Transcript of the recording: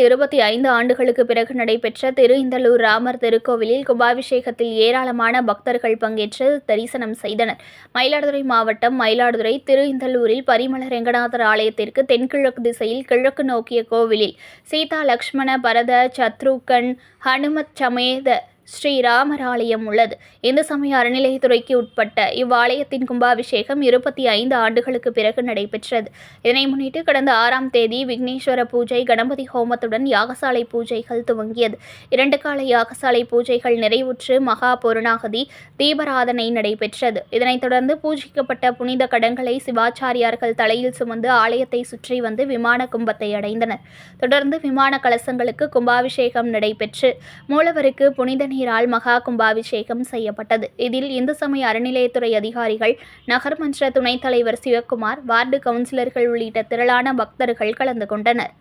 25 ஆண்டுகளுக்கு பிறகு நடைபெற்ற திரு-இந்தளூர் ராமர் திருக்கோவிலில் கும்பாபிஷேகத்தில் ஏராளமான பக்தர்கள் பங்கேற்று தரிசனம் செய்தனர். மயிலாடுதுறை மாவட்டம் மயிலாடுதுறை திரு-இந்தளூரில் பரிமள ரெங்கநாதர் ஆலயத்திற்கு தென்கிழக்கு திசையில் கிழக்கு நோக்கிய கோவிலில் சீதா லக்ஷ்மண பரத சத்ருகன் ஹனுமத் சமேத ஸ்ரீராமர் ஆலயம் உள்ளது. இந்து சமய அறநிலையத்துறைக்கு உட்பட்ட இவ்வாலயத்தின் கும்பாபிஷேகம் 25 ஆண்டுகளுக்கு பிறகு நடைபெற்றது. இதனை முன்னிட்டு கடந்த 6ஆம் தேதி விக்னேஸ்வர பூஜை, கணபதி ஹோமத்துடன் யாகசாலை பூஜைகள் துவங்கியது. 2 கால யாகசாலை பூஜைகள் நிறைவுற்று மகா பூரணாகதி தீபாராதனை நடைபெற்றது. இதனைத் தொடர்ந்து பூஜிக்கப்பட்ட புனித கடங்களை சிவாச்சாரியார்கள் தலையில் சுமந்து ஆலயத்தை சுற்றி வந்து விமான கும்பத்தை அடைந்தனர். தொடர்ந்து விமான கலசங்களுக்கு கும்பாபிஷேகம் நடைபெற்று மூலவருக்கு புனித நீரால் மகா கும்பாபிஷேகம் செய்யப்பட்டது. இதில் இந்து சமய அறநிலையத்துறை அதிகாரிகள், நகர்மன்ற துணைத் தலைவர் சிவக்குமார், வார்டு கவுன்சிலர்கள் உள்ளிட்ட திரளான பக்தர்கள் கலந்து கொண்டனர்.